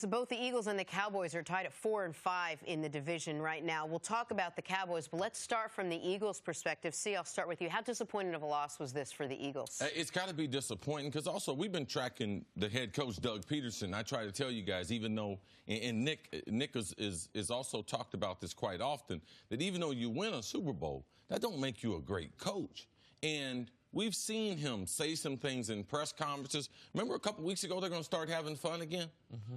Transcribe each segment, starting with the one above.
So both the Eagles and the Cowboys are tied at 4-5 in the division right now. We'll talk about the Cowboys, but let's start from the Eagles' perspective. See, I'll start with you. How disappointing of a loss was this for the Eagles? It's got to be disappointing because also we've been tracking the head coach, Doug Peterson. I try to tell you guys, even though, and Nick is also talked about this quite often, that even though you win a Super Bowl, that don't make you a great coach. And we've seen him say some things in press conferences. Remember a couple weeks ago, they're going to start having fun again?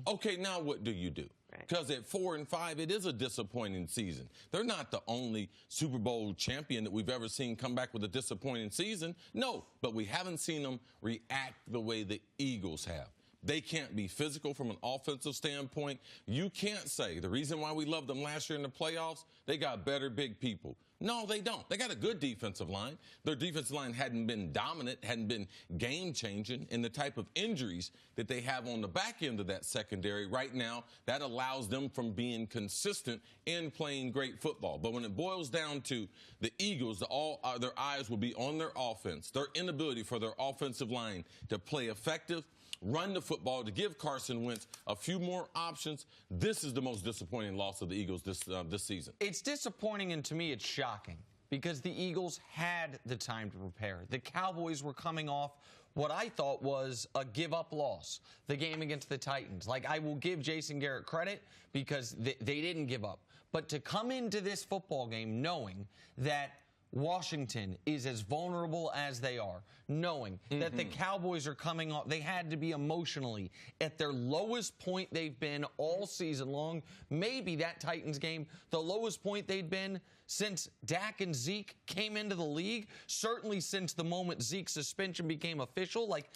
Okay, now what do you do? Because at 4-5, it is a disappointing season. They're not the only Super Bowl champion that we've ever seen come back with a disappointing season. No, but we haven't seen them react the way the Eagles have. They can't be physical from an offensive standpoint. You can't say the reason why we loved them last year in the playoffs, they got better big people. No, they don't. They got a good defensive line. Their defensive line hadn't been dominant, hadn't been game-changing, and the type of injuries that they have on the back end of that secondary right now, that allows them from being consistent in playing great football. But when it boils down to the Eagles, their eyes will be on their offense, their inability for their offensive line to play effective, run the football, to give Carson Wentz a few more options. This is the most disappointing loss of the Eagles this season. It's disappointing, and to me it's shocking because the Eagles had the time to prepare. The Cowboys were coming off what I thought was a give-up loss, the game against the Titans. Like, I will give Jason Garrett credit because they didn't give up. But to come into this football game knowing that Washington is as vulnerable as they are, knowing that the Cowboys are coming off, they had to be emotionally at their lowest point they've been all season long. Maybe that Titans game, the lowest point they'd been since Dak and Zeke came into the league, certainly since the moment Zeke's suspension became official. Like,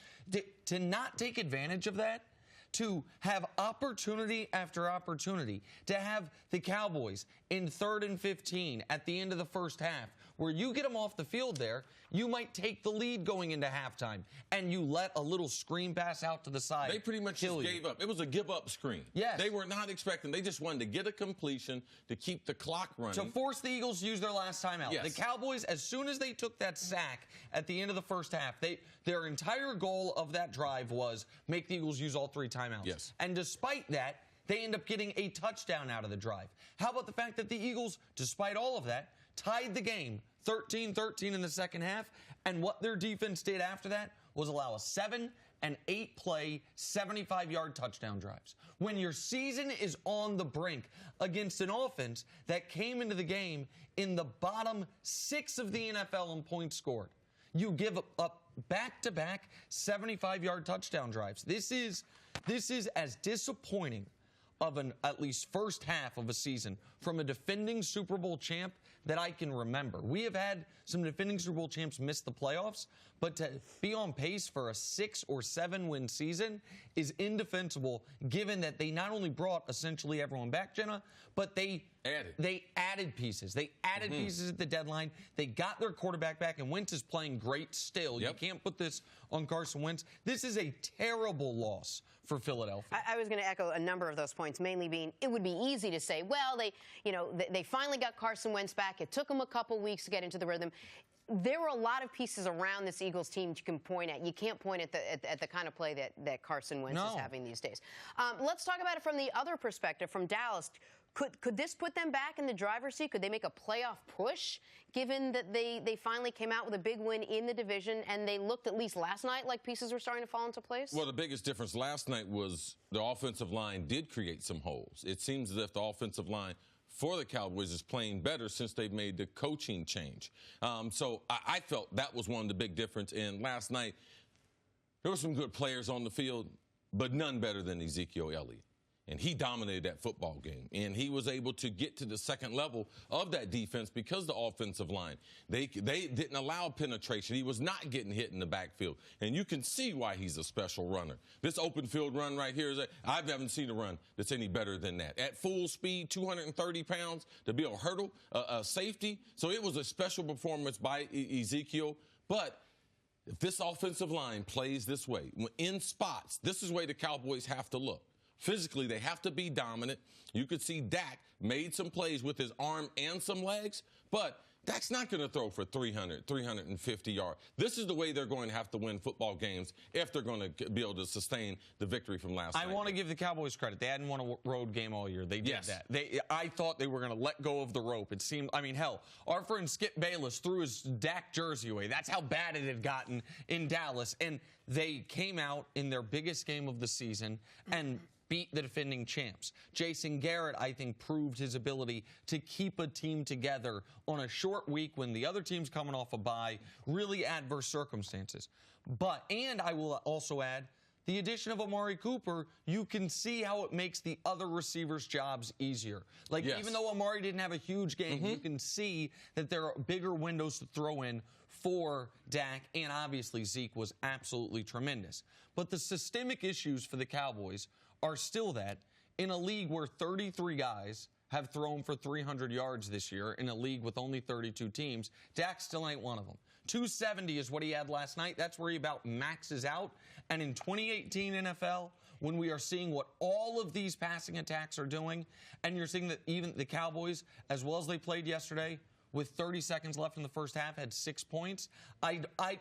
to not take advantage of that, to have opportunity after opportunity, to have the Cowboys in 3rd and 15 at the end of the first half, where you get them off the field there, you might take the lead going into halftime, and you let a little screen pass out to the side. They pretty much just gave up. It was a give-up screen. Yes. They were not expecting. They just wanted to get a completion to keep the clock running. To force the Eagles to use their last timeout. Yes. The Cowboys, as soon as they took that sack at the end of the first half, their entire goal of that drive was make the Eagles use all 3 timeouts. Yes. And despite that, they end up getting a touchdown out of the drive. How about the fact that the Eagles, despite all of that, tied the game 13-13 in the second half, and what their defense did after that was allow a 7- and 8-play, 75-yard touchdown drives. When your season is on the brink against an offense that came into the game in the bottom 6 of the NFL in points scored, you give up back-to-back 75-yard touchdown drives. This is as disappointing of an at least first half of a season from a defending Super Bowl champ that I can remember. We have had some defending Super Bowl champs miss the playoffs, but to be on pace for a 6 or 7 win season is indefensible, given that they not only brought essentially everyone back, Jenna, but they added pieces. They added pieces at the deadline. They got their quarterback back, and Wentz is playing great still. You can't put this on Carson Wentz. This is a terrible loss for Philadelphia. I was going to echo a number of those points, mainly being it would be easy to say, well, they finally got Carson Wentz back. It took them a couple weeks to get into the rhythm. There were a lot of pieces around this Eagles team you can point at. You can't point at the kind of play that Carson Wentz is having these days. Let's talk about it from the other perspective, from Dallas. Could this put them back in the driver's seat? Could they make a playoff push, given that they finally came out with a big win in the division, and they looked, at least last night, like pieces were starting to fall into place? Well, the biggest difference last night was the offensive line did create some holes. It seems as if the offensive line for the Cowboys is playing better since they've made the coaching change. So I felt that was one of the big difference. And last night, there were some good players on the field, but none better than Ezekiel Elliott. And he dominated that football game. And he was able to get to the second level of that defense because the offensive line, they didn't allow penetration. He was not getting hit in the backfield. And you can see why he's a special runner. This open field run right here, I haven't seen a run that's any better than that. At full speed, 230 pounds to be a hurdle, a safety. So it was a special performance by Ezekiel. But if this offensive line plays this way, in spots, this is the way the Cowboys have to look. Physically, they have to be dominant. You could see Dak made some plays with his arm and some legs, but Dak's not going to throw for 300, 350 yards. This is the way they're going to have to win football games if they're going to be able to sustain the victory from last night. I want to give the Cowboys credit. They hadn't won a road game all year. They did that. I thought they were going to let go of the rope. It seemed, I mean, hell, our friend Skip Bayless threw his Dak jersey away. That's how bad it had gotten in Dallas. And they came out in their biggest game of the season and beat the defending champs. Jason Garrett, I think, proved his ability to keep a team together on a short week when the other team's coming off a bye, really adverse circumstances. And I will also add, the addition of Amari Cooper, you can see how it makes the other receivers' jobs easier. Like, even though Amari didn't have a huge game, you can see that there are bigger windows to throw in for Dak, and obviously Zeke was absolutely tremendous. But the systemic issues for the Cowboys are still that in a league where 33 guys have thrown for 300 yards this year, in a league with only 32 teams, Dak still ain't one of them. 270 is what he had last night. That's where he about maxes out. And in 2018 NFL, when we are seeing what all of these passing attacks are doing, and you're seeing that even the Cowboys, as well as they played yesterday, with 30 seconds left in the first half, had 6 points.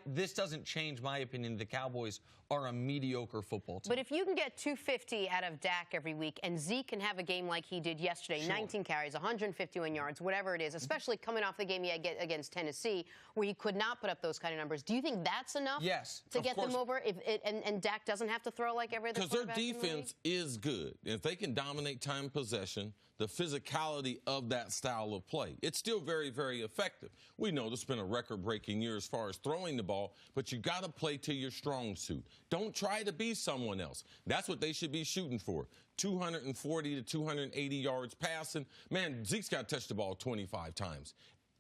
This doesn't change my opinion. The Cowboys are a mediocre football team. But if you can get 250 out of Dak every week, and Zeke can have a game like he did yesterday, 19 carries, 151 yards, whatever it is, especially coming off the game he had against Tennessee, where he could not put up those kind of numbers, do you think that's enough to get them over? And Dak doesn't have to throw like every other quarterback? Because their defense is good. If they can dominate time possession, the physicality of that style of play, it's still very, very effective. We know this has been a record-breaking year as far as throwing the ball, but you got to play to your strong suit. Don't try to be someone else. That's what they should be shooting for. 240 to 280 yards passing. Man, Zeke's got to touch the ball 25 times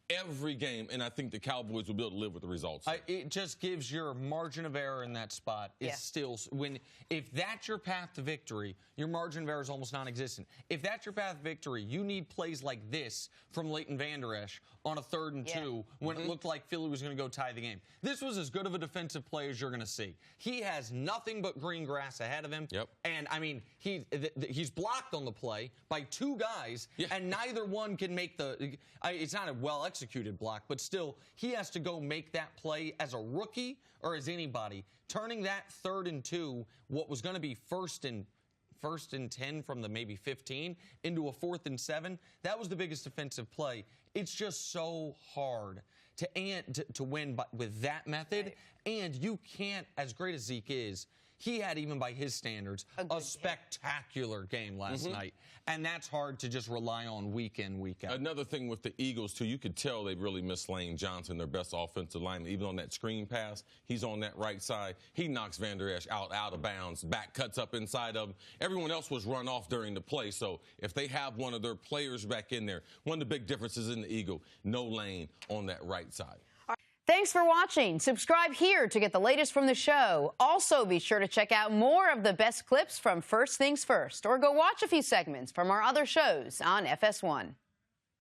every game, and I think the Cowboys will be able to live with the results. It just gives your margin of error in that spot is still, if that's your path to victory, your margin of error is almost non-existent. If that's your path to victory, you need plays like this from Leighton Vander Esch on a 3rd and 2 when it looked like Philly was going to go tie the game. This was as good of a defensive play as you're going to see. He has nothing but green grass ahead of him. And, I mean, he's blocked on the play by 2 guys, and neither one can make it's not a well-executed block, but still, he has to go make that play as a rookie or as anybody. Turning that 3rd and 2, what was going to be first and 10 from the maybe 15 into a 4th and 7, that was the biggest defensive play. It's just so hard to win with that method, and you can't, as great as Zeke is, he had, even by his standards, a spectacular game last night. And that's hard to just rely on week in, week out. Another thing with the Eagles, too, you could tell they really miss Lane Johnson, their best offensive lineman. Even on that screen pass, he's on that right side. He knocks Vander Esch out of bounds. Back cuts up inside of him. Everyone else was run off during the play. So if they have one of their players back in there, one of the big differences in the Eagle, no Lane on that right side. Thanks for watching. Subscribe here to get the latest from the show. Also, be sure to check out more of the best clips from First Things First, or go watch a few segments from our other shows on FS1.